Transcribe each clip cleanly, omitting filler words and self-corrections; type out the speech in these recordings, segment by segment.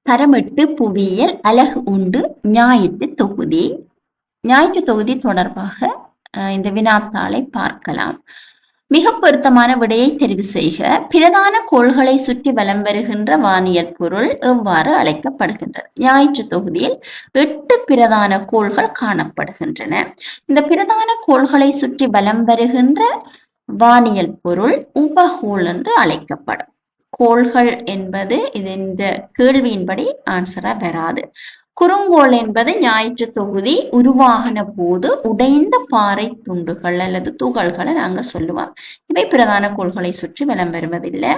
தரம் 8 புவியியல் அலகு 1 ஞாயிற்று தொகுதி தொடர்பாக இந்த வினாத்தாளை பார்க்கலாம். மிக பொருத்தமான விடையை தெரிவு செய்க. பிரதான கோள்களை சுற்றி வலம் வருகின்ற வானியல் பொருள் எவ்வாறு அழைக்கப்படுகின்றது? ஞாயிற்று தொகுதியில் 8 பிரதான கோள்கள் காணப்படுகின்றன. இந்த பிரதான கோள்களை சுற்றி வலம் வருகின்ற வானியல் பொருள் உபகோள் என்று அழைக்கப்படும். கோள்கள் என்பது இது இந்த கேள்வியின்படி ஆன்சரா வராது. குறுங்கோள் என்பது ஞாயிற்று தொகுதி உருவாகின போது உடைந்த பாறை துண்டுகள் அல்லது துகள்களை நாங்க சொல்லுவோம். இவை பிரதான கோள்களை சுற்றி வலம் வருவதில்லை.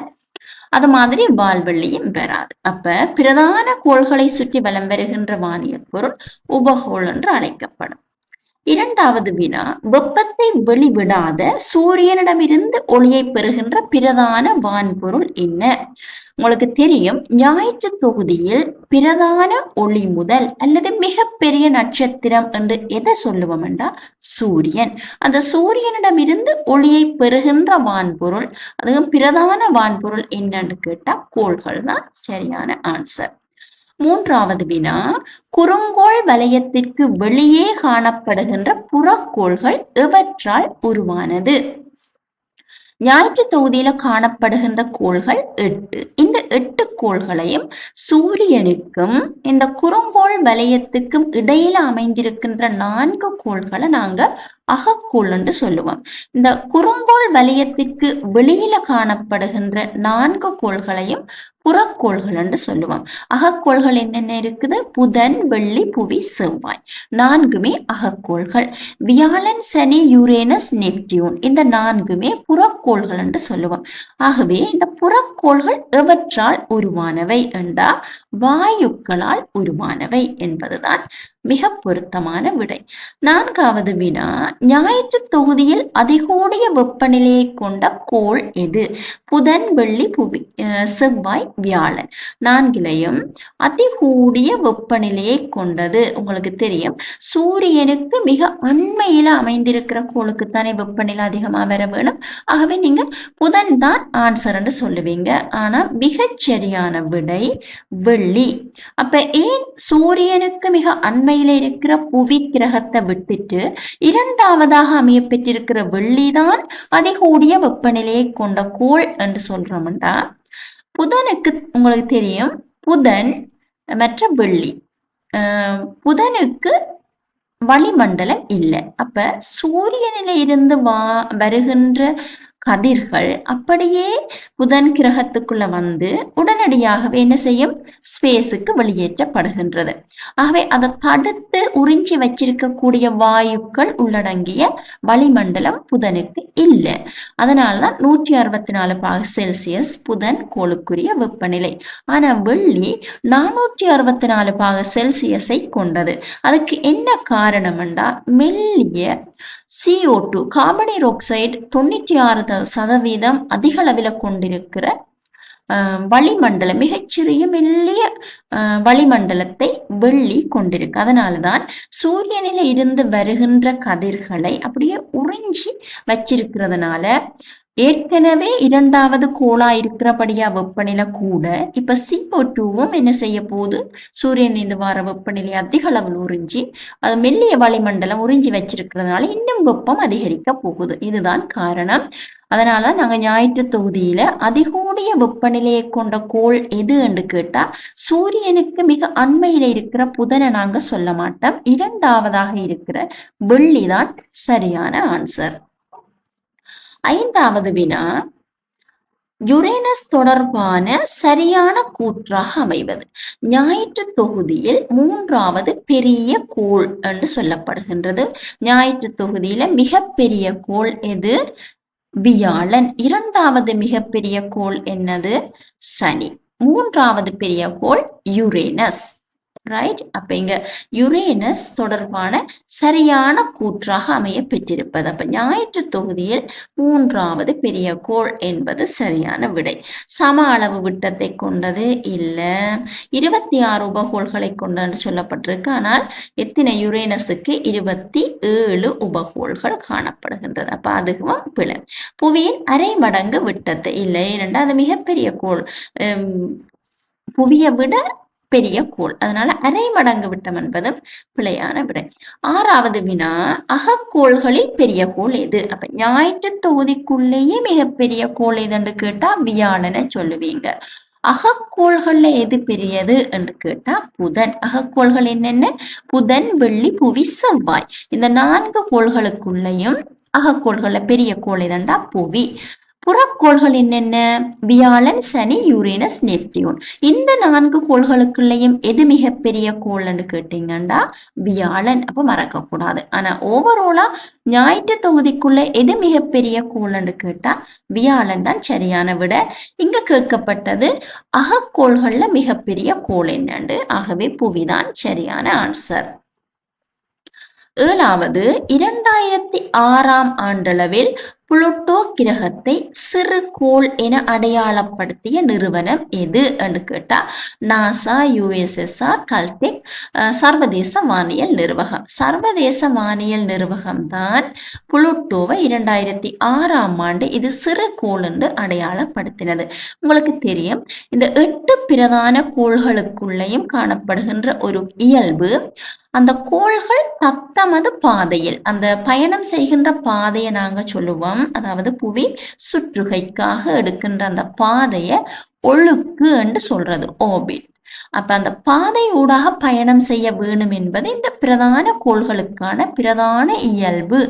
அது மாதிரி வால்வெள்ளியும் பெறாது. அப்ப பிரதான கோள்களை சுற்றி வலம் வருகின்ற வானியல் பொருள் உபகோள் என்று அழைக்கப்படும். இரண்டாவது வினா, வெப்பத்தை வெளிவிடாத சூரியனிடமிருந்து ஒளியை பெறுகின்ற பிரதான வான்பொருள் என்ன? உங்களுக்கு தெரியும், ஞாயிற்று தொகுதியில் பிரதான ஒளி முதல் அல்லது மிகப்பெரிய நட்சத்திரம் என்று எதை சொல்லுவோம் என்றால் சூரியன். அந்த சூரியனிடமிருந்து ஒளியை பெறுகின்ற வான்பொருள், அதுவும் பிரதான வான்பொருள் என்னன்னு கேட்டா கோள்கள் தான் சரியான ஆன்சர். மூன்றாவது வினா, குறுங்கோள் வலயத்திற்கு வெளியே காணப்படுகின்ற புறக்கோள்கள் எவற்றால் உருவானது? ஞாயிற்று தொகுதியில காணப்படுகின்ற கோள்கள் 8. இந்த 8 கோள்களையும் சூரியனுக்கும் இந்த குறுங்கோள் வலயத்துக்கும் இடையில அமைந்திருக்கின்ற 4 கோள்களை நாங்க அகக்கோள் என்று சொல்லுவோம். இந்த குறுங்கோள் வலயத்திற்கு வெளியில காணப்படுகின்ற 4 கோள்களையும் புறக்கோள்கள் என்று சொல்லுவோம். அகக்கோள்கள் என்னென்ன இருக்குது? புதன், வெள்ளி, புவி, செவ்வாய் 4மே அகக்கோள்கள். வியாழன், சனி, யுரேனஸ், நெப்டியூன் இந்த 4மே புறக்கோள்கள் என்று சொல்லுவோம். ஆகவே இந்த புறக்கோள்கள் எவற்றால் உருவானவை என்றா வாயுக்களால் உருவானவை என்பதுதான் மிக பொருத்தமான விடை. நான்காவது வினா, ஞாயிற்று தொகுதியில் அதிகூடிய வெப்பநிலையை கொண்ட கோள் எது? புதன், வெள்ளி, புவி, செவ்வாய், வியாழன் 4லையும் அதிகூடிய வெப்பநிலையை கொண்டது. உங்களுக்கு தெரியும், சூரியனுக்கு மிக அண்மையில அமைந்திருக்கிற கோளுக்குத்தானே வெப்பநிலை அதிகமா வர வேணும். ஆகவே நீங்க புதன் தான் ஆன்சர் என்று சொல்லுவீங்க. ஆனா மிகச்சரியான விடை வெள்ளி. அப்ப ஏன் சூரியனுக்கு மிக அண்மையில இருக்கிற புவி கிரகத்தை விட்டுட்டு இரண்டாவதாக அமைய பெற்றிருக்கிற வெள்ளிதான் அதிகூடிய வெப்பநிலையை கொண்ட கோள் என்று சொல்றோம்டா, புதனுக்கு உங்களுக்கு தெரியும், புதன் மற்ற வெள்ளி, புதனுக்கு வளிமண்டலம் இல்லை. அப்ப சூரியனில இருந்து வருகின்ற கதிர்கள் அப்படியே புதன் கிரகத்துக்குள்ள வந்து உடனடியாகவே என்ன செய்யும்? ஸ்பேஸுக்கு வெளியேற்றப்படுகின்றது. ஆகவே அதை தடுத்து உறிஞ்சி வச்சிருக்கக்கூடிய வாயுக்கள் உள்ளடங்கிய வளிமண்டலம் புதனுக்கு இல்லை. அதனால்தான் 164 பாக செல்சியஸ் புதன் கோளுக்குரிய வெப்பநிலை. ஆனா வெள்ளி 464 பாக செல்சியஸை கொண்டது. அதுக்கு என்ன காரணம் என்றா, மெல்லிய CO2 கார்பன் டை ஆக்சைடு 96% அதிக அளவில் கொண்டிருக்கிற வளிமண்டலம், மிகச்சிறிய மெல்லிய வளிமண்டலத்தை வெள்ளி கொண்டிருக்கு. அதனால்தான் சூரியனில இருந்து வருகின்ற கதிர்களை அப்படியே உறிஞ்சி வச்சிருக்கிறதுனால ஏற்கனவே இரண்டாவது கோளா இருக்கிறபடியா வெப்பநிலை கூட இப்ப CO2வும் என்ன செய்ய போகுது? சூரியனிலிருந்து வர வெப்பநிலை அதிக அளவில் உறிஞ்சி அது மெல்லிய வளிமண்டலம் உறிஞ்சி வச்சிருக்கிறதுனால இன்னும் வெப்பம் அதிகரிக்க போகுது. இதுதான் காரணம். அதனால நாங்க ஞாயிற்று தொகுதியில அதிகூடிய வெப்பநிலையை கொண்ட கோள் எது என்று கேட்டா சூரியனுக்கு மிக அண்மையில இருக்கிற புதனை நாங்க சொல்ல மாட்டோம். இரண்டாவதாக இருக்கிற வெள்ளிதான் சரியான ஆன்சர். ஐந்தாவது வினா, யுரேனஸ் தொடர்பான சரியான கூற்றாக அமைவது. ஞாயிற்று தொகுதியில் 3வது பெரிய கோள் என்று சொல்லப்படுகின்றது. ஞாயிற்று தொகுதியில மிகப்பெரிய கோள் எது? வியாழன். இரண்டாவது மிகப்பெரிய கோள் என்னது? சனி. 3வது பெரிய கோள் யுரேனஸ். ரைட். அப்ப இங்க யுரேனஸ் தொடர்பான சரியான கூற்றாக அமைய பெற்றிருப்பது. அப்ப ஞாயிற்று தொகுதியில் 3வது பெரிய கோள் என்பது சரியான விடை. சம அளவு விட்டத்தை கொண்டது இல்ல, 26 உபகோள்களை கொண்டு சொல்லப்பட்டிருக்கு. ஆனால் எத்தனை? யுரேனஸுக்கு 27 உபகோள்கள் காணப்படுகின்றது. அப்ப அதுவும் பிழை. புவியின் அரை மடங்கு விட்டத்தை இல்லை, 2வது மிகப்பெரிய கோள் புவியை விட பெரிய கோள். அதனால அரை மடங்கு விட்டம் என்பதும் பிழையான விடை. 6வது வினா, அகக்கோள்களில் பெரிய கோள் எது? அப்ப ஞாயிற்று தொகுதிக்குள்ளேயே மிகப்பெரிய கோள் எதுன்னு கேட்டா வியாழனை சொல்லுவீங்க. அகக்கோள்கள்ல எது பெரியது என்று கேட்டா புதன். அகக்கோள்கள் என்னென்ன? புதன், வெள்ளி, புவி, செவ்வாய். இந்த 4 கோள்களுக்குள்ளேயும் அகக்கோள்கள்ல பெரிய கோள் எதண்டா புவி. புறக்கோள்கள் என்னென்ன? வியாழன், சனி, யுரேனஸ், நெப்டியூன். இந்த 4 கோள்களுக்குள்ளேயும் எது மிகப்பெரிய கோள்னு கேட்டீங்கன்னா வியாழன். அப்ப மறக்க கூடாது. ஆனா ஓவரோலா ஞாயிற்று தொகுதிக்குள்ள எது மிகப்பெரிய கோள்னு கேட்டா வியாழன் தான் சரியான விட. இங்க கேட்கப்பட்டது அகக்கோள்கள்ல மிகப்பெரிய கோள் என்னண்டு. ஆகவே புவிதான் சரியான ஆன்சர். 7வது 2006ஆம் ஆண்டளவில் புளூட்டோ கிரகத்தை சிறு கோள் என அடையாளப்படுத்திய நிறுவனம் எது என்று கேட்டா நாசா, USSR, கல்டெக், சர்வதேச வானியல் நிர்வாகம். சர்வதேச வானியல் நிர்வாகம் தான் புளூட்டோவை 2006ஆம் ஆண்டு இது சிறு கோள் என்று அடையாளப்படுத்தினது. உங்களுக்கு தெரியும், இந்த 8 பிரதான கோள்களுக்குள்ளேயும் காணப்படுகின்ற ஒரு இயல்பு, அந்த கோள்கள் தத்தமது பாதையில் அந்த பயணம் செய்கின்ற பாதையை நாங்க சொல்லுவோம். அதாவது புவி சுற்றுகைக்காக எடுக்கின்ற அந்த பாதையை ஒழுக்கு என்று சொல்றது, ஓர்பிட். அப்ப அந்த பாதை ஊடாக பயணம் செய்ய வேணும் என்பது இந்த பிரதான கோள்களுக்கான பிரதான இயல்பு.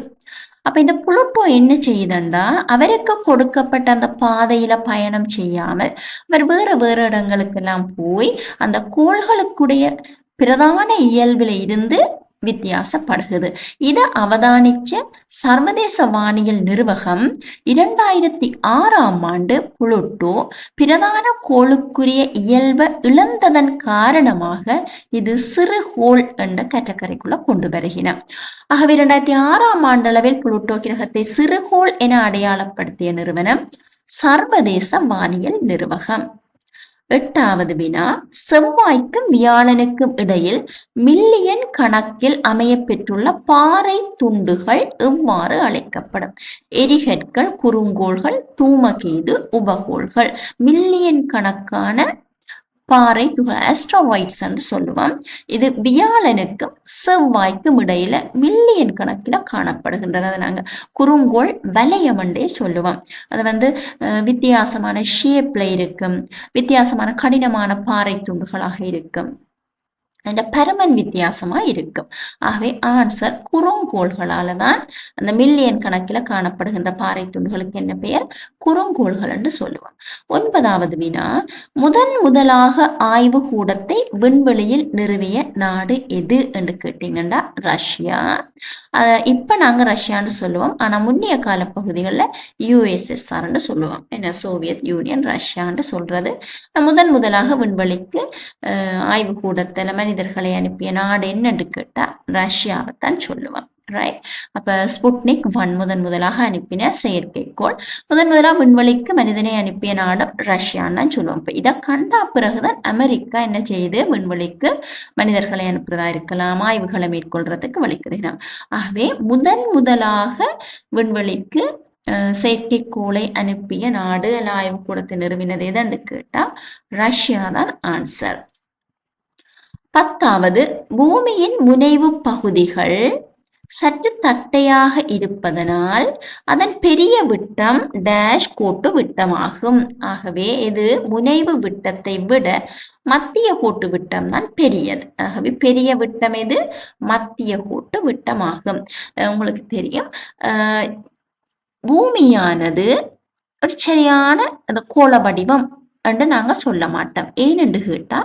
அப்ப இந்த புளூட்டோ என்ன செய்யுதுண்டா, அவருக்கு கொடுக்கப்பட்ட அந்த பாதையில பயணம் செய்யாமல் அவர் வேற வேற இடங்களுக்கெல்லாம் போய் அந்த கோள்களுக்குடைய பிரதான இயல்பில இருந்து வித்தியாசப்படுகிறது. இதை அவதானிச்ச சர்வதேச வானியல் நிர்வாகம் 2006ஆம் ஆண்டு புளூட்டோ பிரதான கோளுக்குரிய இயல்பை இழந்ததன் காரணமாக இது சிறு கோள் என்ற கேட்டகரிக்குள்ள கொண்டு வருகிறார். ஆகவே 2006ஆம் ஆண்டளவில் புளூட்டோ கிரகத்தை சிறுகோள் என அடையாளப்படுத்திய நிறுவனம் சர்வதேச வானியல் நிர்வாகம். 8வது வினா, செவ்வாய்க்கும் வியாழனுக்கும் இடையில் மில்லியன் கணக்கில் அமைய பெற்றுள்ள பாறை துண்டுகள் எவ்வாறு அழைக்கப்படும்? எரிகற்கள், குறுங்கோள்கள், தூமகேது, உபகோள்கள். மில்லியன் கணக்கான பாறை துகள், ஆஸ்ட்ரோவைட்ஸ் என்று சொல்லுவோம். இது வியாழனுக்கும் செவ்வாய்க்கும் இடையில மில்லியன் கணக்கில் காணப்படுகின்றது. அதை நாங்கள் குறுங்கோள் வலயம் என்றே சொல்லுவோம். அது வித்தியாசமான ஷேப்ல இருக்கும், வித்தியாசமான கடினமான பாறை துண்டுகளாக இருக்கும், அந்த பருமன் வித்தியாசமா இருக்கும். ஆகவே ஆன்சர் குறுங்கோள்களால தான் அந்த மில்லியன் கணக்கில் காணப்படுகின்ற பாறை துண்டுகளுக்கு என்ன பெயர்? குறுங்கோள்கள் என்று சொல்லுவோம். 9வது வினா, முதலாக ஆய்வு கூடத்தை விண்வெளியில் நிறுவிய நாடு எது என்று கேட்டீங்கன்னா ரஷ்யா. இப்ப நாங்க ரஷ்யான்னு சொல்லுவோம். ஆனா முன்னைய கால பகுதிகளில் USSR சொல்லுவோம். என்ன, சோவியத் யூனியன், ரஷ்யான்னு சொல்றது. முதலாக விண்வெளிக்கு ஆய்வு கூடத்தில் மனிதர்களை அனுப்பிய நாடு என்னன்னு கேட்டா ரஷ்யாவைத்தான் சொல்லுவோம். ரைட். அப்ப ஸ்புட்னிக் 1 முதலாக அனுப்பின செயற்கைக்கோள். முதலாக விண்வெளிக்கு மனிதனை அனுப்பிய நாடு ரஷ்யான்னு சொல்லுவோம். இப்ப இதை கண்டா பிறகுதான் அமெரிக்கா என்ன செய்யுது, விண்வெளிக்கு மனிதர்களை அனுப்புறதா இருக்கலாம், ஆய்வுகளை மேற்கொள்றதுக்கு வழிகிடுகிறான். ஆகவே முதலாக விண்வெளிக்கு செயற்கைக்கோளை அனுப்பிய நாடு அல்ல ஆய்வுக்கூடத்தை நிறுவினது எதுன்னு கேட்டா ரஷ்யா தான் ஆன்சர். 10வது, பூமியின் முனைவு பகுதிகள் சற்று தட்டையாக இருப்பதனால் அதன் பெரிய விட்டம் டேஷ் கோட்டு விட்டமாகும். ஆகவே இது முனைவு விட்டத்தை விட மத்திய கோட்டு விட்டம் தான் பெரியது. ஆகவே பெரிய விட்டம் எது? மத்திய கோட்டு விட்டமாகும். உங்களுக்கு தெரியும், பூமியானது ஒரு சரியான அந்த கோள வடிவம் என்று நாங்க சொல்ல மாட்டோம். ஏனென்று கேட்டா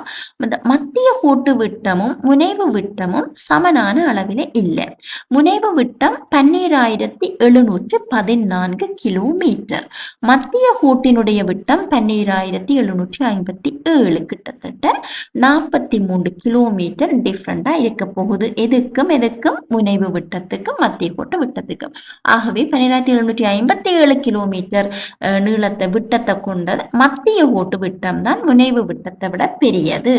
இந்த மத்திய கோட்டு விட்டமும் முனைவு விட்டமும் சமனான அளவில் இல்லை. முனைவு விட்டம் 12714 கிலோமீட்டர், மத்திய கோட்டினுடைய விட்டம் 12757, கிட்டத்தட்ட 43 கிலோமீட்டர் டிஃப்ரெண்டா இருக்க போகுது. எதுக்கும் முனைவு விட்டத்துக்கும் மத்திய கோட்டு விட்டத்துக்கும். ஆகவே 12757 கிலோமீட்டர் நீளத்தை விட்டத்தை கொண்டது மத்திய கோட்டு விட்டம் தான் முனைவு விட்டத்தை விட பெரியது.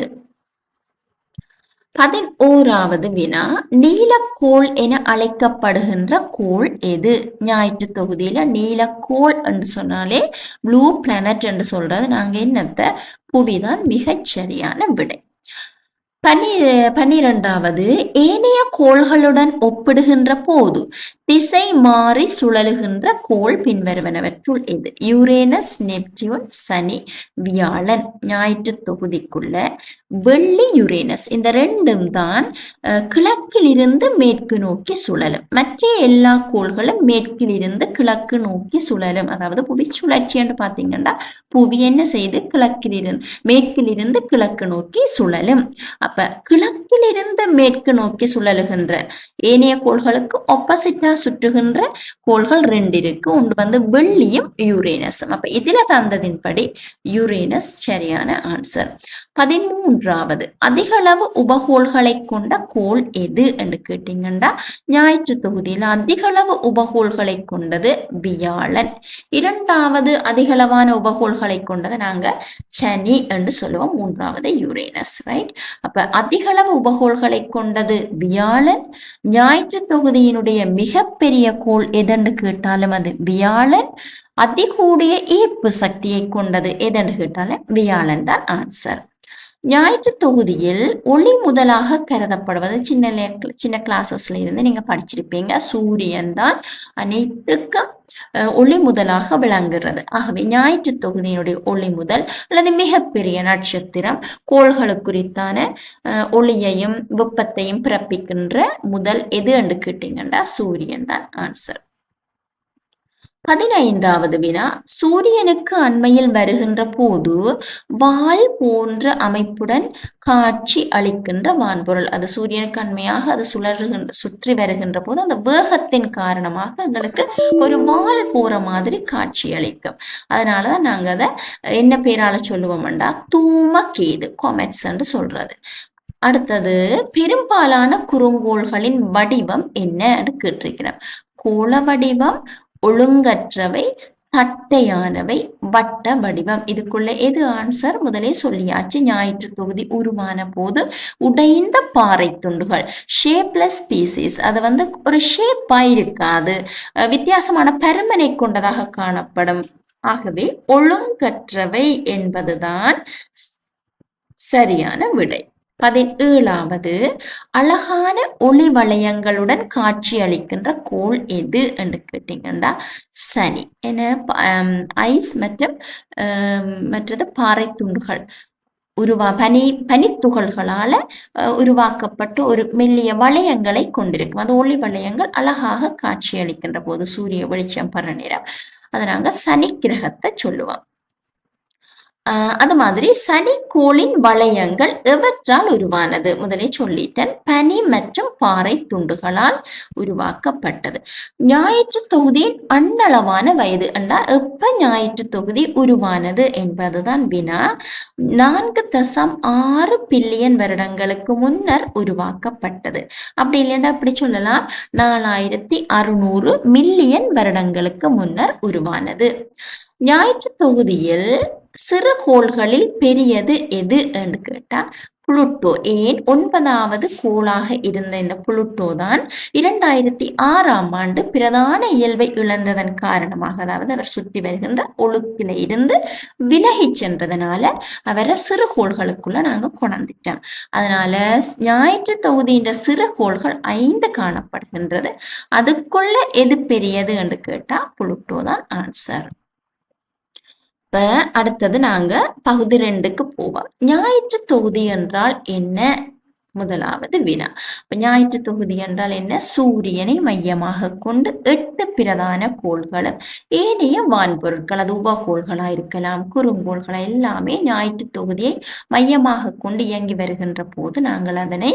11வது வினா, நீலக்கோள் என அழைக்கப்படுகின்ற கோள் எது? ஞாயிற்று தொகுதியில நீலக்கோள் என்று சொன்னாலே ப்ளூ பிளானட் என்று சொல்றது நாங்க என்னத்த புவிதான் மிகச் சரியான விடை. பன்னிரண்டாவது, ஏனைய கோள்களுடன் ஒப்பிடுகின்ற போது திசை மாறி சுழலுகின்ற கோள் பின்வருவனவற்றுள் எது? யுரேனஸ், நெப்டியூன், சனி, வியாழன். ஞாயிற்று தொகுதிக்குள்ள வெள்ளி, யுரேனஸ் இந்த ரெண்டும் தான் கிழக்கில் இருந்து மேற்கு நோக்கி சுழலும். மற்ற எல்லா கோள்களும் மேற்கில் இருந்து கிழக்கு நோக்கி சுழலும். அதாவது புவி சுழற்சி என்று பார்த்தீங்கன்னா புவி என்ன செய்து மேற்கில் இருந்து கிழக்கு நோக்கி சுழலும். அப்ப கிழக்கில் இருந்து மேற்கு நோக்கி சுழலுகின்ற ஏனைய கோள்களுக்கு ஆப்போசிட்டா சுற்றுகின்ற கோள்கள் ரெண்டு இருக்கு. ஒன்று வந்து வெள்ளியும் யுரேனஸும். அப்ப இதுல தந்ததின்படி யுரேனஸ் சரியான ஆன்சர். 13வது, அதிக அளவு உபகோள்களை கொண்ட கோள் எது என்று கேட்டீங்கன்னா ஞாயிற்று தொகுதியில் அதிக அளவு உபகோள்களை கொண்டது வியாழன். இரண்டாவது அதிகளவான உபகோள்களை கொண்டது நாங்க சனி என்று சொல்லுவோம். மூன்றாவது யுரேனஸ். ரைட். அப்ப அதிகளவு உபகோள்களை கொண்டது வியாழன். ஞாயிற்று தொகுதியினுடைய மிகப்பெரிய கோள் எதென்று கேட்டாலும் அது வியாழன். அதிகூடிய ஈர்ப்பு சக்தியை கொண்டது எதென்று கேட்டாலும் வியாழன் தான் ஆன்சர். ஞாயிற்று தொகுதியில் ஒளி முதலாக கருதப்படுவது சின்ன கிளாஸஸ்ல இருந்து நீங்க படிச்சிருப்பீங்க. சூரியன் தான் அனைத்துக்கும் ஒளி முதலாக விளங்குகிறது. ஆகவே ஞாயிற்று தொகுதியினுடைய ஒளி முதல் அல்லது மிகப்பெரிய நட்சத்திரம் கோள்களுக்குறித்தான ஒளியையும் வெப்பத்தையும் பிறப்பிக்கின்ற முதல் எது என்று கேட்டீங்கன்னா சூரியன் தான் ஆன்சர். 15வது வினா, சூரியனுக்கு அண்மையில் வருகின்ற போது வால் போன்ற அமைப்புடன் காட்சி அளிக்கின்ற வான்பொருள். அது சூரியனுக்கு அண்மையாக அது சுற்றி வருகின்ற போது அந்த வேகத்தின் காரணமாக எங்களுக்கு ஒரு வால் போற மாதிரி காட்சி அளிக்கும். அதனாலதான் நாங்க அதை என்ன பேரால சொல்லுவோம்டா தூமகேது, கொமெட்ஸ் என்று சொல்றது. அடுத்தது, பெரும்பாலான குறுங்கோள்களின் வடிவம் என்ன என்று கேட்டிருக்கிறோம். கோள வடிவம், ஒழுங்கற்றவை, தட்டையானவை, வட்ட வடிவம். இதுக்குள்ள எது ஆன்சர்? முதலே சொல்லியாச்சு. ஞாயிற்று தொகுதி உருவான போது உடைந்த பாறை துண்டுகள், ஷேப்லெஸ் பீசஸ், அது வந்து ஒரு ஷேப்பா இருக்காது, வித்தியாசமான பருமனை கொண்டதாக காணப்படும். ஆகவே ஒழுங்கற்றவை என்பதுதான் சரியான விடை. 17வது, அழகான ஒளி வளையங்களுடன் காட்சி அளிக்கின்ற கோள் எது என்று கேட்டீங்கன்னா சனி. என ஐஸ் மற்றும் மற்றது பாறை துண்டுகள் பனித்துகள்களால உருவாக்கப்பட்ட ஒரு மெல்லிய வளையங்களை கொண்டிருக்கும். அது ஒளி வளையங்கள் அழகாக காட்சி அளிக்கின்ற போது சூரிய வெளிச்சம் பர நேரம் அதை நாங்க சனி கிரகத்தை சொல்லுவோம். அது மாதிரி சனிக்கோளின் வளையங்கள் எவற்றால் உருவானது? முதலே சொல்லிட்டேன், பனி மற்றும் பாறை துண்டுகளால் உருவாக்கப்பட்டது. ஞாயிற்று தொகுதியின் அண்ணளவான வயது என்றா எப்ப ஞாயிற்று தொகுதி உருவானது என்பதுதான் வினா. 4.6 பில்லியன் வருடங்களுக்கு முன்னர் உருவாக்கப்பட்டது. அப்படி இல்லைன்னா அப்படி சொல்லலாம், 4600 மில்லியன் வருடங்களுக்கு முன்னர் உருவானது. ஞாயிற்று தொகுதியில் சிறுகோள்களில் பெரியது எது என்று கேட்டா புளுட்டோ. ஏன்? 9வது கோளாக இருந்த இந்த புளுட்டோ தான் 2006ஆம் ஆண்டு பிரதான இயல்பை இழந்ததன் காரணமாக, அதாவது அவர் சுற்றி வருகின்ற ஒழுக்கில இருந்து விலகி சென்றதுனால அவரை சிறுகோள்களுக்குள்ள நாங்க கொண்டாந்துட்டோம். அதனால ஞாயிற்று தொகுதியின் சிறுகோள்கள் 5 காணப்படுகின்றது. அதுக்குள்ள எது பெரியது என்று கேட்டா புளுட்டோ தான் ஆன்சர். இப்ப அடுத்தது நாங்க பகுதி 2க்கு போவோம். ஞாயிற்று தொகுதி என்றால் என்ன? முதலாவது வினா. ஞாயிற்று தொகுதி என்றால் என்ன? சூரியனை மையமாக கொண்டு 8 பிரதான கோள்களும் ஏனைய வான்பொருட்கள், அது உபகோள்களா இருக்கலாம், குறுங்கோள்களா, எல்லாமே ஞாயிற்று தொகுதியை மையமாக கொண்டு இயங்கி வருகின்ற போது நாங்கள் அதனை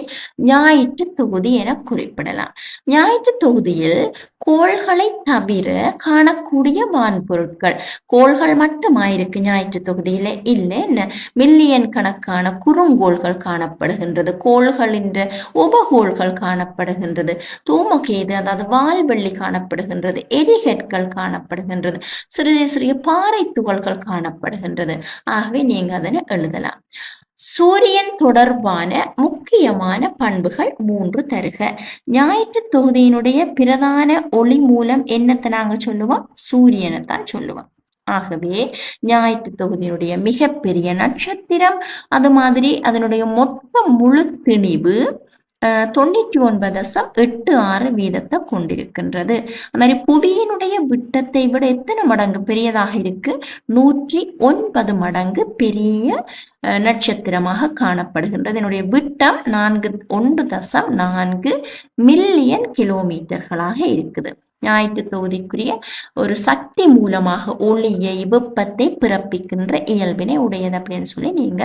ஞாயிற்று தொகுதி என குறிப்பிடலாம். ஞாயிற்று தொகுதியில் கோள்களை தவிர காணக்கூடிய வான்பொருட்கள், கோள்கள் மட்டுமாயிருக்கு ஞாயிற்று தொகுதியில இல்லை, மில்லியன் கணக்கான குறுங்கோள்கள் காணப்படுகின்றது, கோள்களின் உபகோள்கள் காணப்படுகின்றது, தூமகேது அதாவது வால்வெள்ளி காணப்படுகின்றது, எரிகற்கள் காணப்படுகின்றது, சிறிய சிறிய பாறை துகள்கள் காணப்படுகின்றது. ஆகவே நீங்க அதனை எழுதலாம். சூரியன் தொடர்பான முக்கியமான பண்புகள் 3 தருக. ஞாயிற்று தொகுதியினுடைய பிரதான ஒளி மூலம் என்னத்தை நாங்க சொல்லுவோம்? சூரியனை தான் சொல்லுவோம். ஆகவே ஞாயிற்று தொகுதியினுடைய மிகப்பெரிய நட்சத்திரம், அது மாதிரி அதனுடைய மொத்த முழு திணிவு 99.86 வீதத்தை கொண்டிருக்கின்றது. அது மாதிரி புவியினுடைய விட்டத்தை விட எத்தனை மடங்கு பெரியதாக இருக்கு? 109 மடங்கு பெரிய நட்சத்திரமாக காணப்படுகின்றது. இதனுடைய விட்டம் 1.4 மில்லியன் கிலோமீட்டர்களாக இருக்குது. ஞாயிற்று தொகுதிக்குரிய ஒரு சக்தி மூலமாக ஒளியை, வெப்பத்தை பிறப்பிக்கின்ற இயல்பினை உடையது அப்படின்னு சொல்லி நீங்க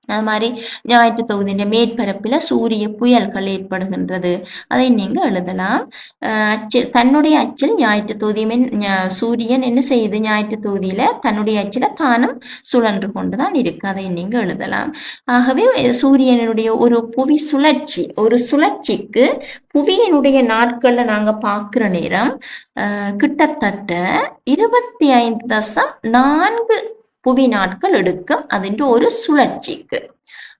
அது மாதிரி ஞாயிற்று தொகுதியின் மேற்பரப்பில் சூரிய புயல்கள் ஏற்படுகின்றது, அதை நீங்க எழுதலாம். தன்னுடைய அச்சில் ஞாயிற்று தொகுதி சூரியன் என்ன செய்யுது? ஞாயிற்று தொகுதியில தன்னுடைய அச்சில தானும் சுழன்று கொண்டுதான் இருக்கு, அதை நீங்க எழுதலாம். ஆகவே சூரியனுடைய ஒரு புவி சுழற்சி, ஒரு சுழற்சிக்கு புவியினுடைய நாட்கள்ல நாங்க பார்க்கிற நேரம் கிட்டத்தட்ட 25.4 புவி நாட்கள் எடுக்கும் அதின்ற ஒரு சுழற்சிக்கு.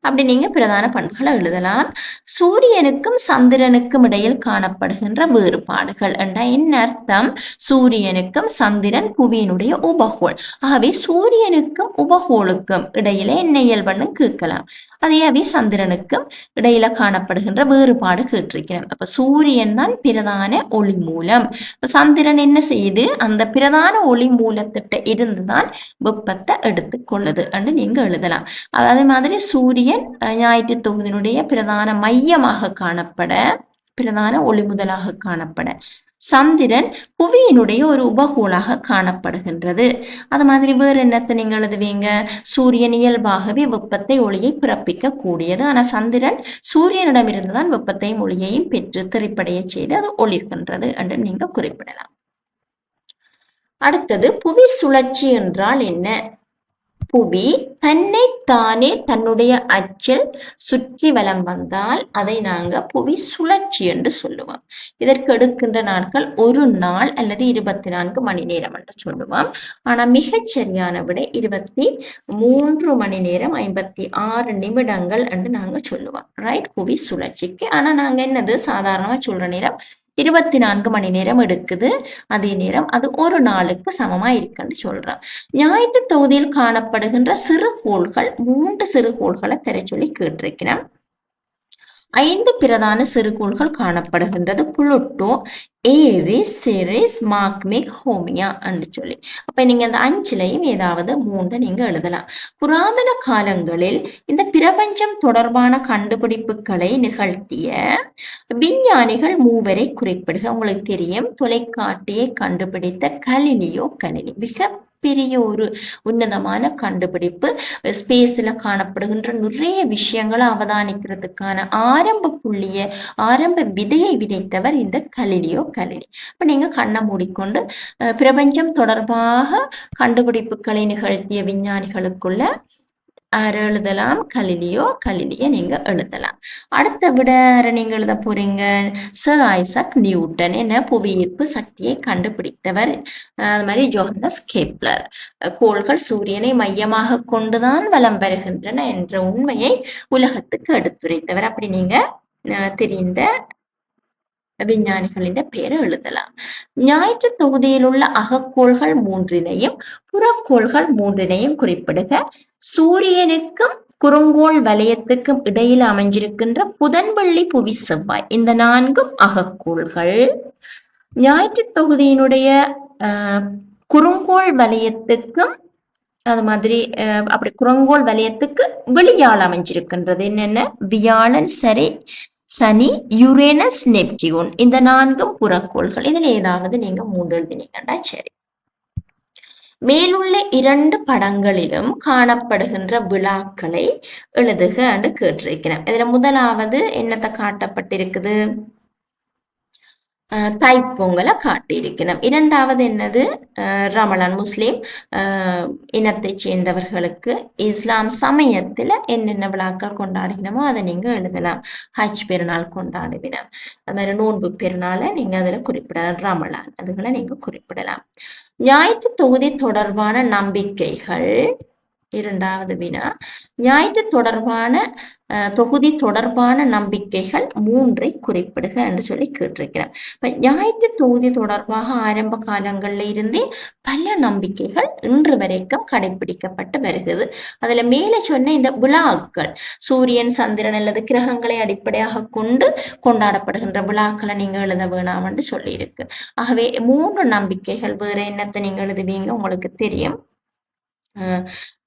அப்படி நீங்க பிரதான பண்புகளை எழுதலாம். சூரியனுக்கும் சந்திரனுக்கும் இடையில் காணப்படுகின்ற வேறுபாடுகள் என்றா என்ன அர்த்தம்? சூரியனுக்கும் சந்திரன் புவியினுடைய உபகோள். ஆகவே சூரியனுக்கும் உபகோளுக்கும் இடையில என்ன இயல்புன்னு கேட்கலாம். அதேவே சந்திரனுக்கும் இடையில காணப்படுகின்ற வேறுபாடு கேட்டிருக்கிறோம். அப்ப சூரியன் தான் பிரதான ஒளி மூலம். சந்திரன் என்ன செய்யுது? அந்த பிரதான ஒளி மூலத்திட்ட இருந்துதான் வெப்பத்தை எடுத்துக்கொள்ளுது என்று நீங்க எழுதலாம். அதே மாதிரி சூரியன் ஞாயிற்று தொகுதியினுடைய பிரதான மையமாக காணப்பட, பிரதான ஒளிமுதலாக காணப்பட, சந்திரன் புவியினுடைய ஒரு உபகோளாக காணப்படுகின்றது. அது மாதிரி வேறு என்னத்தை நீங்க எழுதுவீங்க? சூரியன் இயல்பாகவே வெப்பத்தை, ஒளியை பிறப்பிக்க கூடியது. ஆனா சந்திரன் சூரியனிடமிருந்துதான் வெப்பத்தையும் ஒளியையும் பெற்று திரைப்படைய செய்து அது ஒளிர்கின்றது என்று நீங்க குறிப்பிடலாம். அடுத்தது புவி சுழற்சி என்றால் என்ன? புவி தன்னை தானே தன்னுடைய அச்சில் சுற்றி வலம் வந்தால் அதை நாங்க புவி சுழற்சி என்று சொல்லுவோம். இதற்கு எடுக்கின்ற நாட்கள் ஒரு நாள் அல்லது 24 மணி நேரம் என்று சொல்லுவோம். ஆனா மிகச் சரியான விட 23 மணி நேரம் 56 நிமிடங்கள் என்று நாங்க சொல்லுவோம். ரைட், புவி சுழற்சிக்கு. ஆனா நாங்க என்னது சாதாரணமா சொல்ற நேரம் 24 மணி நேரம் எடுக்குது. அதே நேரம் அது ஒரு நாளுக்கு சமமா இருக்குன்னு சொல்றோம். ஞாயிற்று தொகுதியில் காணப்படுகின்ற சிறுகோள்கள் 3 சிறுகோள்களை தர சொல்லி கேட்டிருக்கிறேன். 5 பிரதான சிறுகோள்கள் காணப்படுகின்றது. புளுட்டோ, ஏரிஸ், சிரிஸ், மார்க்மிக், ஹோமியா என்று சொல்லி. அப்ப நீங்க அந்த 5லையும் ஏதாவது 3 நீங்க எழுதலாம். புராதன காலங்களில் இந்த பிரபஞ்சம் தொடர்பான கண்டுபிடிப்புகளை நிகழ்த்திய விஞ்ஞானிகள் 3 குறிப்பிடுக. உங்களுக்கு தெரியும், தொலைக்காட்டியை கண்டுபிடித்த கலிலியோ கலிலி மிக பெரிய ஒரு உன்னதமான கண்டுபிடிப்பு. ஸ்பேஸ்ல காணப்படுகின்ற நிறைய விஷயங்களை அவதானிக்கிறதுக்கான ஆரம்ப புள்ளிய, ஆரம்ப விதையை விதைத்தவர் இந்த கலிலியோ கலிலி. இப்ப நீங்க கண்ணை மூடிக்கொண்டு பிரபஞ்சம் தொடர்பாக கண்டுபிடிப்புகளை நிகழ்த்திய விஞ்ஞானிகளுக்குள்ள எழுதலாம். கலிலியோ கலிலிய நீங்க எழுதலாம். அடுத்த விட நீங்க எழுத போறீங்க சர் ஐசக் நியூட்டன், என்ன புவியீர்ப்பு சக்தியை கண்டுபிடித்தவர். அது மாதிரி ஜோஹன்னஸ் கெப்லர், கோள்கள் சூரியனை மையமாக கொண்டுதான் வலம் வருகின்றன என்ற உண்மையை உலகத்துக்கு எடுத்துரைத்தவர். அப்படி நீங்க தெரிந்த விஞ்ஞானிகளின் பெயரை எழுதலாம். ஞாயிற்று தொகுதியில் உள்ள அகக்கோள்கள் 3னையும் புறக்கோள்கள் 3னையும் குறிப்பிடுக. சூரியனுக்கும் குறுங்கோள் வலயத்துக்கும் இடையில் அமைஞ்சிருக்கின்ற புதன், வெள்ளி, புவி, செவ்வாய் இந்த 4ம் அகக்கோள்கள். ஞாயிற்று தொகுதியினுடைய குறுங்கோள் வலயத்துக்கும் அது மாதிரி அப்படி குறுங்கோள் வலயத்துக்கு வெளியால் அமைஞ்சிருக்கின்றது என்னென்ன? வியாழன், சனி, யுரேனஸ், நெப்டியூன் இந்த 4ம் புறக்கோள்கள். இதுல ஏதாவது நீங்க 3 எழுதினீங்கன்னா சரி. மேலுள்ள 2 படங்களிலும் காணப்படுகின்ற விழாக்களை எழுதுக என்று கேட்டிருக்கிறேன். இதுல முதலாவது என்னத்தை காட்டப்பட்டிருக்குது? தைப்பொங்கலை காட்டியிருக்கணும். இரண்டாவது என்னது? ரமலான், முஸ்லிம் இனத்தை சேர்ந்தவர்களுக்கு இஸ்லாம் சமயத்துல என்னென்ன விழாக்கள் கொண்டாடினமோ அதை நீங்க எழுதலாம். ஹஜ் பெருநாள் கொண்டாடுவினம், அது மாதிரி நோன்பு பெருநாளை நீங்க அதுல குறிப்பிடலாம். ரமலான் அதுகளை நீங்க குறிப்பிடலாம். ஞாயிற்று தொகுதி தொடர்பான நம்பிக்கைகள் இரண்டாவது வினா, ஞாயிற்று தொடர்பான தொகுதி தொடர்பான நம்பிக்கைகள் 3ஐ குறிப்பிடுக என்று சொல்லி கேட்டிருக்கிறேன். இப்ப ஞாயிற்று தொகுதி தொடர்பாக ஆரம்ப காலங்கள்ல இருந்தே பல நம்பிக்கைகள் இன்று வரைக்கும் கடைபிடிக்கப்பட்டு வருகிறது. அதுல மேல சொன்ன இந்த விழாக்கள், சூரியன் சந்திரன் அல்லது கிரகங்களை அடிப்படையாக கொண்டு கொண்டாடப்படுகின்ற விழாக்களை நீங்க எழுத வேணாம் என்று சொல்லியிருக்கு. ஆகவே 3 நம்பிக்கைகள், வேற என்னத்தை நீங்க எழுதுவீங்க உங்களுக்கு தெரியும்.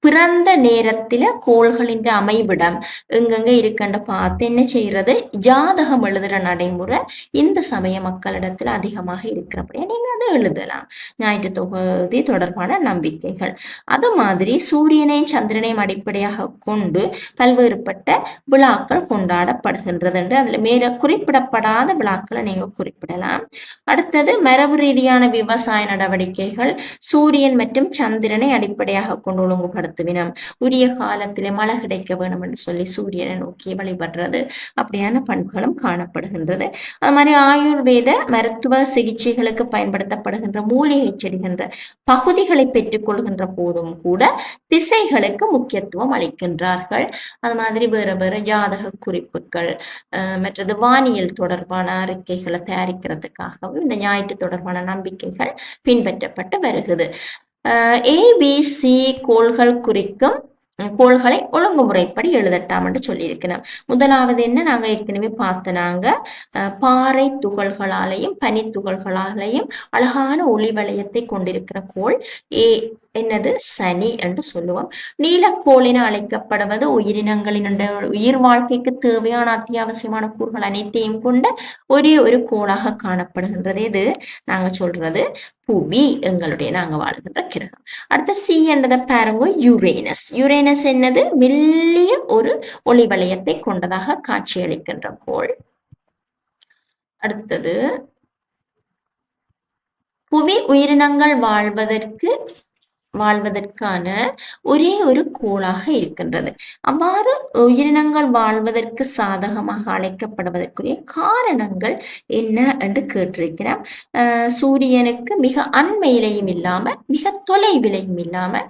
பிறந்த நேரத்தில கோள்களின் அமைவிடம் எங்கெங்க இருக்கண்ட பார்த்து என்ன செய்யறது, ஜாதகம் எழுதுற நடைமுறை இந்த சமய மக்களிடத்துல அதிகமாக இருக்கிறபடியா நீங்க அதை எழுதலாம். ஞாயிற்று தொகுதி தொடர்பான நம்பிக்கைகள். அது மாதிரி சூரியனையும் சந்திரனையும் அடிப்படையாக கொண்டு பல்வேறுபட்ட விழாக்கள் கொண்டாடப்படுகின்றது என்று அதுல மேல குறிப்பிடப்படாத விழாக்களை நீங்க குறிப்பிடலாம். அடுத்தது மரபு ரீதியான விவசாய நடவடிக்கைகள் சூரியன் மற்றும் சந்திரனை அடிப்படையாக கொண்டு ஒழுங்குபடுத்துவினம். உரிய காலத்திலே மழை கிடைக்க வேணும் என்று சொல்லி சூரியனை நோக்கி வழிபடுறது, அப்படியான பண்புகளும் காணப்படுகின்றது. அது மாதிரி ஆயுர்வேத மருத்துவ சிகிச்சைகளுக்கு பயன்படுத்தப்படுகின்ற மூலிகை செடிகின்ற பகுதிகளை பெற்றுக்கொள்கின்ற போதும் கூட திசைகளுக்கு முக்கியத்துவம் அளிக்கின்றார்கள். அது மாதிரி வேற வேற ஜாதக குறிப்புகள், மற்றது வானியல் தொடர்பான அறிக்கைகளை தயாரிக்கிறதுக்காகவும் இந்த ஞாயிற்று தொடர்பான நம்பிக்கைகள் பின்பற்றப்பட்டு வருகிறது. ABC கோள்கள் குறிக்கும் கோள்களை ஒழுங்குமுறைப்படி எழுதட்டாம் என்று சொல்லியிருக்கிறோம். முதலாவது என்ன, நாங்க ஏற்கனவே பார்த்தனாங்க பாறை துகள்களாலையும் பனி துகள்களாலையும் அழகான ஒளி வளையத்தை கொண்டிருக்கிற கோள் என்னது, சனி என்று சொல்லுவோம். நீலக்கோள் என அழைக்கப்படுவது உயிரினங்களின் உயிர் வாழ்க்கைக்கு தேவையான அத்தியாவசியமான கூறுகள் அனைத்தையும் கொண்ட ஒரே ஒரு கோளாக காணப்படுகின்றது. இது நாங்க சொல்றது புவி, எங்களுடைய நாங்க வாழ்கின்ற கிரகம். அடுத்த சி என்றதை பாருங்க, யுரேனஸ். யுரேனஸ் என்னது, மெல்லிய ஒரு ஒளி வளையத்தை கொண்டதாக காட்சியளிக்கின்ற கோள். அடுத்தது புவி உயிரினங்கள் வாழ்வதற்கான ஒரே ஒரு கோளாக இருக்கின்றது. அவ்வாறு உயிரினங்கள் வாழ்வதற்கு சாதகமாக அழைக்கப்படுவதற்குரிய காரணங்கள் என்ன என்று கேட்டிருக்கிறோம். சூரியனுக்கு மிக அண்மையிலையும் இல்லாம மிக தொலைவிலையும் இல்லாம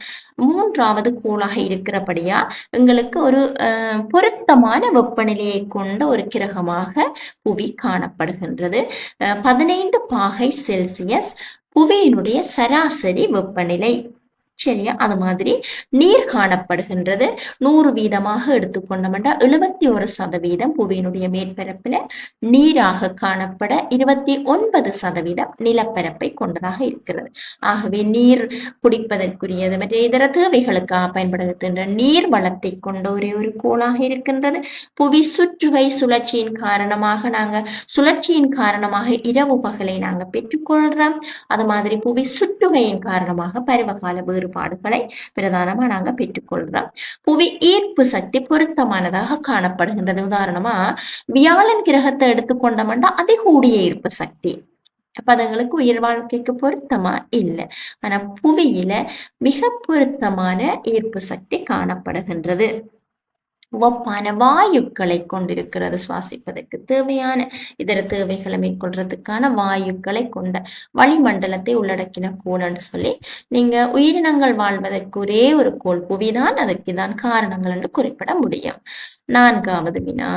மூன்றாவது கோளாக இருக்கிறபடியா எங்களுக்கு ஒரு பொருத்தமான வெப்பநிலையை கொண்ட ஒரு கிரகமாக புவி காணப்படுகின்றது. 15 பாகை செல்சியஸ் புவியினுடைய சராசரி வெப்பநிலை. சரியா? அது மாதிரி நீர் காணப்படுகின்றது. 100% எடுத்துக்கொண்டோம்னா 71% புவியினுடைய மேற்பரப்பில் நீராக காணப்பட 29% நிலப்பரப்பை கொண்டதாக இருக்கிறது. ஆகவே நீர் குடிப்பதற்குரியது மற்ற இதர தேவைகளுக்காக பயன்படுத்துகின்ற நீர் வளத்தை கொண்ட ஒரே ஒரு கோளாக இருக்கின்றது. புவி சுற்றுகை சுழற்சியின் காரணமாக சுழற்சியின் காரணமாக இரவு பகலை நாங்கள் பெற்றுக்கொள்றோம். அது மாதிரி புவி சுற்றுகையின் காரணமாக பருவகால வேறுபாடுகளை பிரதானமா நாங்க பெற்றுக்கொள்றோம். புவி ஈர்ப்பு சக்தி பொருத்தமானதாக காணப்படுகின்றது. உதாரணமா வியாழன் கிரகத்தை எடுத்துக்கொண்டோம்னா அதிகூடிய ஈர்ப்பு சக்தி, அப்ப அதுங்களுக்கு உயிர் வாழ்க்கைக்கு பொருத்தமா இல்லை. ஆனா புவியில மிக பொருத்தமான ஈர்ப்பு சக்தி காணப்படுகின்றது. ஒப்பான வாயுக்களை கொண்டிருக்கிறது. சுவாசிப்பதற்கு தேவையான இதர தேவைகளை மேற்கொள்றதுக்கான வாயுக்களை கொண்ட வளிமண்டலத்தை உள்ளடக்கின கோள் என்று சொல்லி நீங்க உயிரினங்கள் வாழ்வதற்கு ஒரே ஒரு கோள் புவிதான், அதுக்கு தான் காரணங்கள் என்று குறிப்பிட முடியும். 4வது வினா,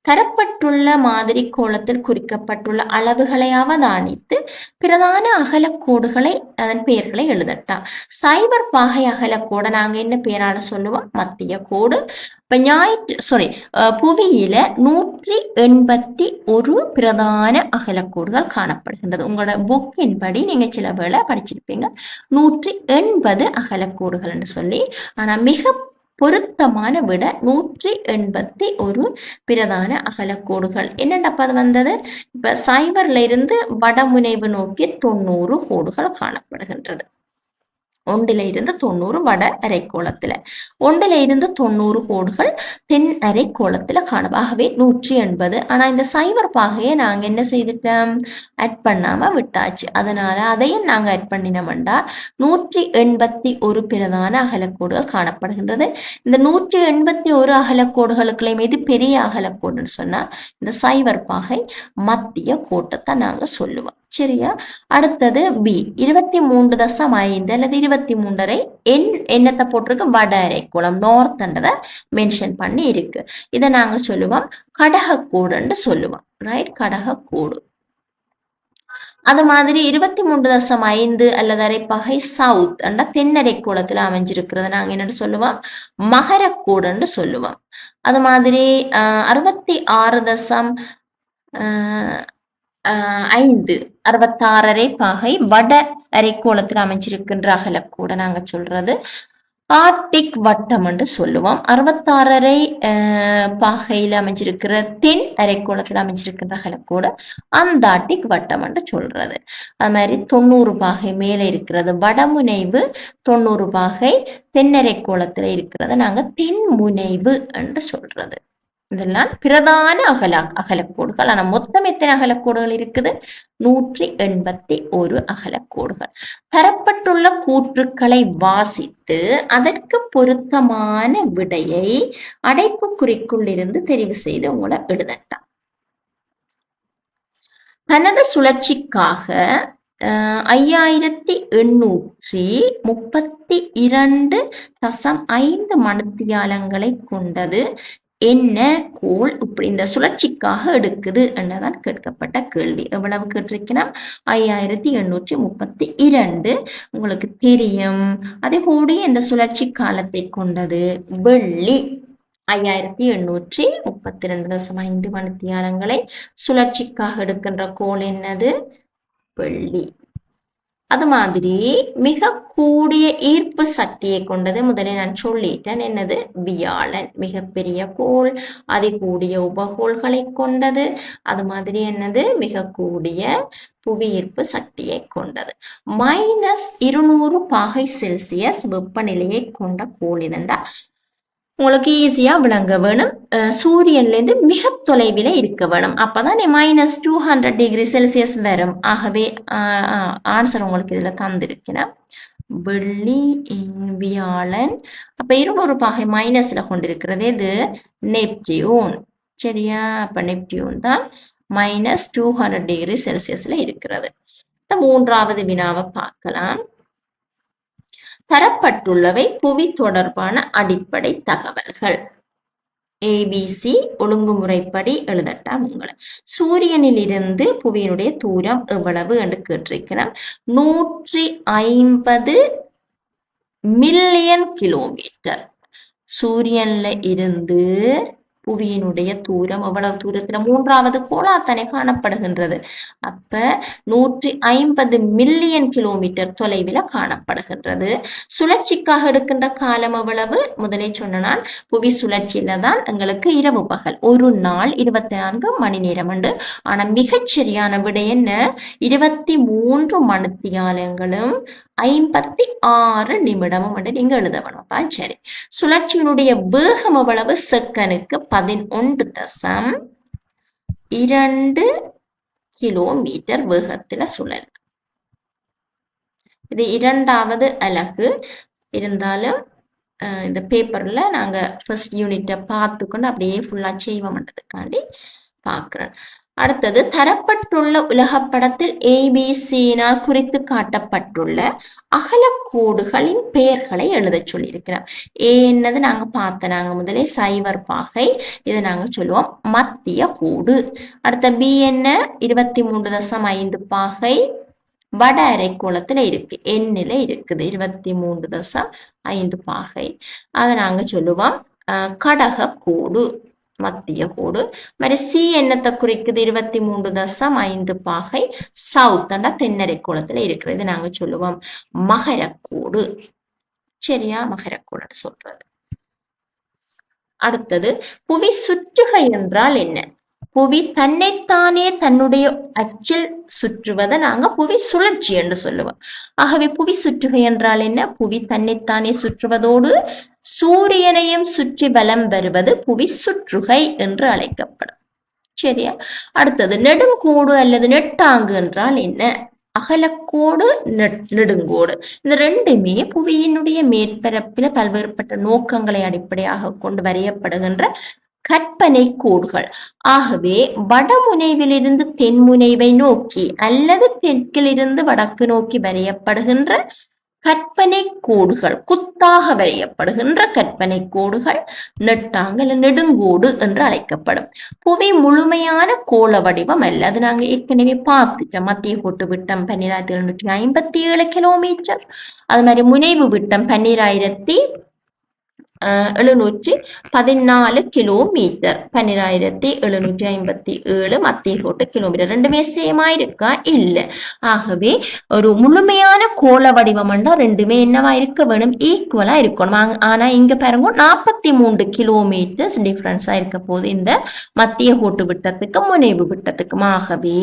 தரப்பட்டுள்ள மாதிரி கோளத்தில் குறிக்கப்பட்டுள்ள அளவுகளை அவதானித்து பிரதான அகலக்கோடுகளை அதன் பெயர்களை எழுதட்டாம். சைபர் பாகை அகலக்கோடை நாங்க என்ன பெயரால சொல்லுவோம், மத்திய கோடு. இப்ப புவியில 181 பிரதான அகலக்கோடுகள் காணப்படுகின்றது. உங்களோட புக்கின் படி நீங்க சில வேளை படிச்சிருப்பீங்க 180 அகலக்கோடுகள் என்று சொல்லி. ஆனா மிக பொருத்தமான விட 181 பிரதான அகலக்கோடுகள். என்னென்னப்ப அது வந்தது, இப்ப சைபர்ல இருந்து வடமுனைவு நோக்கி 90 கோடுகள் காணப்படுகின்றது. 1ல இருந்து 90 வட அரைக்கோளத்துல, 1ல இருந்து 90 கோடுகள் தென் அரைக்கோளத்துல காணும். ஆகவே 180. ஆனா இந்த சைபர் பாகையை நாங்க என்ன செய்துட்டோம், ஆட் பண்ணாம விட்டாச்சு. அதனால அதையும் நாங்க ஆட் பண்ணினோம்டா 181 பிரதான அகலக்கோடுகள் காணப்படுகின்றது. இந்த 181 அகலக்கோடுகளுக்குள்ளேயும் எது பெரிய அகலக்கோடுன்னு சொன்னா இந்த சைபர் பாகை மத்திய கோட்டத்தை நாங்க சொல்லுவோம். சரியா? அடுத்தது பி 23.5 அல்லது 23.5 என்னத்தை போட்டிருக்கு, வட அரைக்கோளம் நார்த்ன்றதை மென்ஷன் பண்ணி இருக்கு. இதை நாங்க சொல்லுவோம் கடகக்கோடுன்னு சொல்லுவோம். ரைட், கடகக்கோடு. அது மாதிரி 23.5 அல்லது அரைப்பாகை சவுத் அண்டா தென்னரைக்கோளத்துல அமைஞ்சிருக்கிறத நாங்க என்னன்னு சொல்லுவோம், மகரக்கோடுன்னு சொல்லுவோம். அது மாதிரி 66.5 66 பாகை வட அரைக்கோளத்தில் அமைஞ்சிருக்கின்ற அகலக்கூட நாங்க சொல்றது ஆர்டிக் வட்டம் என்று சொல்லுவோம். 66 பாகையில் அமைஞ்சிருக்கிற தென் அரைக்கோளத்தில் அமைஞ்சிருக்கின்ற அகலக்கூட அந்தார்டிக் வட்டம் என்று சொல்றது. அது மாதிரி 90 பாகை மேலே இருக்கிறது வடமுனைவு, 90 பாகை தென்னரைக்கோளத்தில் இருக்கிறது நாங்க தென்முனைவு என்று சொல்றது. இதெல்லாம் பிரதான அகலக்கோடுகள். ஆனா மொத்தம் எத்தனை அகலக்கோடுகள் இருக்குது, 181 அகலக்கோடுகள். தரப்பட்டுள்ள கூற்றுக்களை வாசித்து அதற்கு பொருத்தமான விடையை அடைப்புக்குறிக்குள் இருந்து தெரிவு செய்து உங்களை எழுதட்டாம். தனது சுழற்சிக்காக 5832.5 மணித்தியாலங்களை கொண்டது என்ன கோள் இப்படி இந்த சுழற்சிக்காக எடுக்குது என்றதான் கேட்கப்பட்ட கேள்வி. எவ்வளவு கேட்டிருக்கீங்கன்னா 5832. உங்களுக்கு தெரியும். அதே கூடிய இந்த சுழற்சி காலத்தை கொண்டது வெள்ளி. 5832.5 மணித்தியாலங்களை சுழற்சிக்காக எடுக்கின்ற கோள் என்னது, வெள்ளி. அது மாதிரி மிக கூடிய ஈர்ப்பு சக்தியை கொண்டது முதலில் நான் சொல்லிட்டேன், என்னது, வியாழன். மிகப்பெரிய கோள், அதிகூடிய உபகோள்களை கொண்டது. அது மாதிரி என்னது, மிக கூடிய புவி ஈர்ப்பு சக்தியை கொண்டது. -200 பாகை செல்சியஸ் வெப்பநிலையை கொண்ட கோள் இதண்டா உங்களுக்கு ஈஸியா விளங்க வேணும். சூரியன்ல இருந்து மிக தொலைவில் இருக்க வேணும், அப்பதான் -200 டிகிரி செல்சியஸ் வரும். ஆகவே ஆன்சர் உங்களுக்கு இதுல தந்திருக்கிறேன், வெள்ளி, வியாழன். அப்ப 200 பாகை மைனஸ்ல கொண்டிருக்கிறது இது நெப்டியூன். சரியா, அப்ப நெப்டியூன் தான் -200 டிகிரி செல்சியஸ்ல இருக்கிறது. மூன்றாவது வினாவை பார்க்கலாம். தரப்பட்டுள்ளவை புவி தொடர்பான அடிப்படை தகவல்கள். ABC ஒழுங்குமுறைப்படி எழுதட்டாம் உங்களை. சூரியனில் இருந்து புவியினுடைய தூரம் எவ்வளவு என்று கேட்டிருக்கிறோம். 150 மில்லியன் கிலோமீட்டர். சூரியன்ல இருந்து புவியினுடைய தூரம் எவ்வளவு தூரத்துல, மூன்றாவது கோளாத்தனை காணப்படுகின்றது. அப்ப 150 மில்லியன் கிலோமீட்டர் தொலைவில் காணப்படுகின்றது. சுழற்சிக்காக எடுக்கின்ற காலம் எவ்வளவு, முதலே சொன்னால் புவி சுழற்சியில தான் எங்களுக்கு இரவு பகல், ஒரு நாள் 24 மணி நேரம் உண்டு. ஆனா மிகச்சரியான விடை என்ன, 23 மணித்தியாலங்களும் 56 நிமிடமும் என்று நீங்க எழுத வேணும்ப்பா. சரி, சுழற்சியினுடைய வேகம் எவ்வளவு, செகனுக்கு 11.2 கிலோமீட்டர் வேகத்துல சுழல். இது இரண்டாவது அலகு. இருந்தாலும் இந்த பேப்பர்ல நாங்க ஃபர்ஸ்ட் யூனிட்டை பார்த்துக்கொண்டு அப்படியே ஃபுல்லா செய்வோம்ன்றதுக்காண்டி பார்க்கிறேன். அடுத்தது, தரப்பட்டுள்ள உலகப்படத்தில் ABCயினால் குறித்து காட்டப்பட்டுள்ள அகலக்கோடுகளின் பெயர்களை எழுத சொல்லியிருக்கிறோம். என்னது நாங்க பார்த்தோம், நாங்க முதலே சைவர் பாகை, இதை நாங்க சொல்லுவோம் மத்திய கோடு. அடுத்த B என்ன, 23.5 பாகை வட அரைக்கோளத்துல இருக்கு, எண்ணில இருக்குது 23.5 பாகை. அதை நாங்க சொல்லுவோம் கடக கோடு, மத்திய கோடு. மாதிரி சி என்னத்தை குறிக்குது, 23.5 பாகை சவுத் அண்டா தென்னரைக்கோளத்துல இருக்கிறது, நாங்க சொல்லுவோம் மகரக்கோடு. சரியா, மகரக்கோடு சொல்றது. அடுத்தது, புவி சுற்றுகை என்றால் என்ன? புவி தன்னைத்தானே தன்னுடைய அச்சில் சுற்றுவதை நாங்க புவி சுழற்சி என்று சொல்லுவோம். ஆகவே புவி சுற்றுகை என்றால் என்ன, புவி தன்னைத்தானே சுற்றுவதோடு சூரியனையும் சுற்றி வலம் வருவது புவி சுற்றுகை என்று அழைக்கப்படும். சரியா, அடுத்தது, நெடுங்கோடு அல்லது நெட்டாங்கு என்றால் என்ன? அகலக்கோடு, நெடுங்கோடு, இந்த ரெண்டுமே புவியினுடைய மேற்பரப்பில் பல்வேறுபட்ட நோக்கங்களை அடிப்படையாக கொண்டு வரையப்படுகின்ற கற்பனை கோடுகள். ஆகவே வடமுனைவிலிருந்து தென்முனைவை நோக்கி அல்லது தெற்கிலிருந்து வடக்கு நோக்கி வரையப்படுகின்ற கற்பனை கோடுகள், குத்தாக வரையப்படுகின்ற கற்பனை கோடுகள் நெட்டாங்க இல்ல நெடுங்கோடு என்று அழைக்கப்படும். புவி முழுமையான கோள வடிவம் அல்ல. அது நாங்க ஏற்கனவே பார்த்துட்டோம். மத்திய கோட்டு விட்டம் 12,757 கிலோமீட்டர். அது மாதிரி முனைவு விட்டம் 12,714 கிலோமீட்டர். 12,757 மத்திய கோட்டு கிலோமீட்டர். ரெண்டுமே சேமா இருக்கா? இல்ல. ஆகவே ஒரு முழுமையான கோள வடிவம் ரெண்டுமே என்னவா இருக்க வேணும்? ஈக்குவலா இருக்கணும். ஆனா இங்க பாருங்க 43 கிலோமீட்டர்ஸ் டிஃபரன்ஸா இருக்க போது இந்த மத்திய கோட்டு விட்டத்துக்கு முனைவு விட்டத்துக்கும். ஆகவே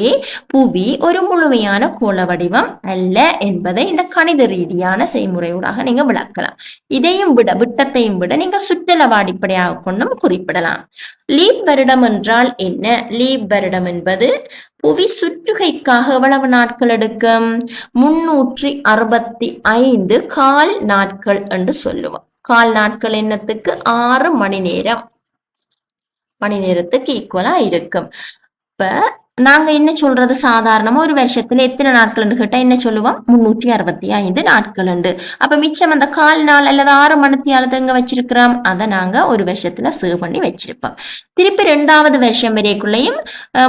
புவி ஒரு முழுமையான கோள வடிவம் அல்ல என்பதை இந்த கணித ரீதியான செய்முறையூடாக நீங்க விளக்கலாம். இதையும் விட விட்டத்தையும் விட நீங்க சுற்றளவு அடிப்படையாக கொண்டும் குறிப்பிடலாம். லீப் வருடம் என்றால் என்ன? லீப் வருடம் என்பது புவி சுற்றுகைக்காக எவ்வளவு நாட்கள் எடுக்கும்? 365 கால் நாட்கள் என்று சொல்லுவோம். கால் நாட்கள் என்னத்துக்கு? 6 மணி நேரத்துக்கு ஈக்குவலா இருக்கும். இப்ப நாங்க என்ன சொல்றது? சாதாரணமா ஒரு வருஷத்துல எத்தனை நாட்கள் கேட்டா என்ன சொல்லுவோம்? 365 நாட்கள் உண்டு. அப்ப மிச்சம் அந்த கால் நாள் அல்லது 6 மணித்தியாலத்தை எங்க வச்சிருக்கிறோம்? அதை நாங்க ஒரு வருஷத்துல சேவ் பண்ணி வச்சிருப்போம். திருப்பி 2வது வருஷம் வரைக்குள்ளேயும்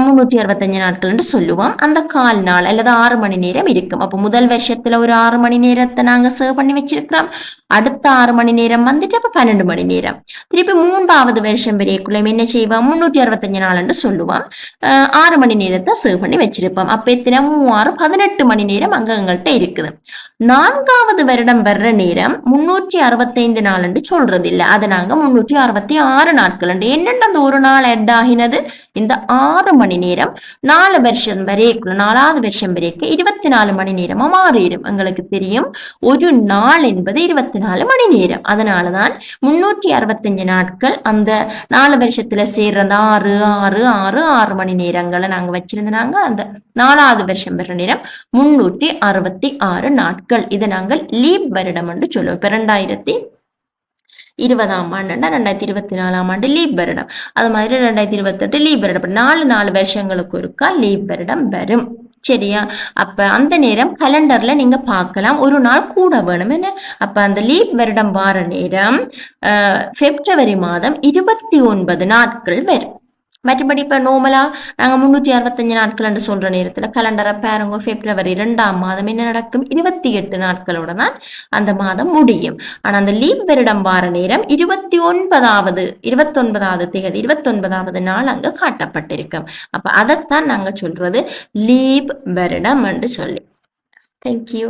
365 நாட்கள் என்று சொல்லுவோம். அந்த கால் நாள் அல்லது 6 மணி நேரம் இருக்கும். அப்ப முதல் வருஷத்துல ஒரு 6 மணி நேரத்தை நாங்க சேவ் பண்ணி வச்சிருக்கிறோம். அடுத்த 6 மணி நேரம் வந்துட்டு அப்ப 12 மணி நேரம். திருப்பி 3வது வருஷம் வரைக்குள்ளேயும் என்ன செய்வோம்? 365 நாள் என்று சொல்லுவோம். 6 மணி நேரத்தை சேவ் பண்ணி வச்சிருப்போம். அப்ப எத்தனை? 3 18 மணி நேரம் அங்க எங்கள்கிட்ட இருக்குது. 4வது வருடம் வர்ற நேரம் 365 நாள் என்று சொல்றது இல்லை. அதை நாங்க 366 நாட்கள். என்னென்ன அந்த ஒரு நாள் அட் ஆகினது? இந்த 6 மணி நேரம் 4 வருஷம் வரைக்குள்ள 4வது வருஷம் வரைக்கும் 24 மணி நேரமா மாறிடும். எங்களுக்கு தெரியும் ஒரு நாள் என்பது 24 மணி நேரம். அதனாலதான் 365 நாட்கள் அந்த 4 வருஷத்துல சேர்ற அந்த 6 மணி நேரங்களை நாங்க வச்சிருந்தாங்க. அந்த 4வது வருஷம் வர்ற நேரம் 366 நாட்கள். இதை நாங்கள் லீப் வருடம் என்று சொல்லுவோம். இப்ப 2020ஆம் ஆண்டுன்னா 2024ஆம் ஆண்டு லீப் வருடம். அது மாதிரி 2028 லீப் வருடம். 4 வருஷங்களுக்கு ஒருக்கா லீப் வருடம் வரும். சரியா? அப்ப அந்த நேரம் கலண்டர்ல நீங்க பார்க்கலாம் ஒரு நாள் கூட வேணும். என்ன? அப்ப அந்த லீப் வருடம் வார நேரம் பிப்ரவரி மாதம் 29 நாட்கள் வரும். மற்றபடி இப்ப நோமலா நாங்க 365 நாட்கள் என்று சொல்ற நேரத்துல கலண்டரை பாருங்க, பிப்ரவரி 2ஆம் மாதம் என்ன நடக்கும்? 28 நாட்களோட தான் அந்த மாதம் முடியும். ஆனா அந்த லீப் வருடம் வார நேரம் 29வது தேதி 29வது நாள் அங்க காட்டப்பட்டிருக்கும். அப்ப அதைத்தான் நாங்க சொல்றது லீப் வருடம் என்று சொல்லி. தேங்க்யூ.